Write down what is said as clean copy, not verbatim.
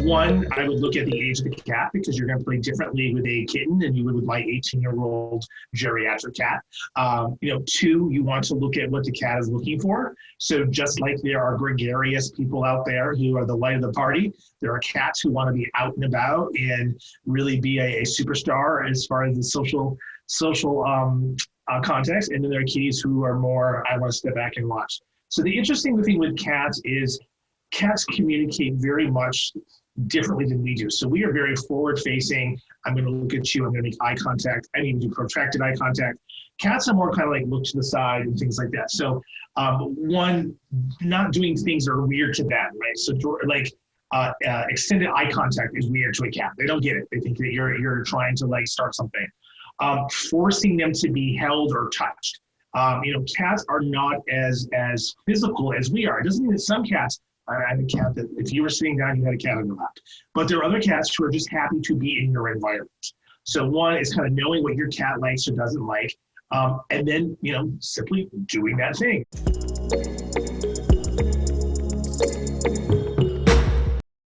One, I would look at the age of the cat because you're going to play differently with a kitten than you would with my 18-year-old geriatric cat. Two, you want to look at what the cat is looking for. So just like there are gregarious people out there who are the light of the party, there are cats who want to be out and about and really be a superstar as far as the social context. And then there are kitties who are more, I want to step back and watch. So the interesting thing with cats is cats communicate very much differently than we do. So we are very forward facing. I'm going to look at you. I'm going to make eye contact. I need to do protracted eye contact. Cats are more kind of like look to the side and things like that. So one, not doing things that are weird to them, right? So like extended eye contact is weird to a cat. They don't get it. They think that you're trying to like start something. Forcing them to be held or touched. Cats are not as physical as we are. It doesn't mean that some cats, I have a cat that if you were sitting down, you had a cat on your lap. But there are other cats who are just happy to be in your environment. So one is kind of knowing what your cat likes or doesn't like, and then, simply doing that thing.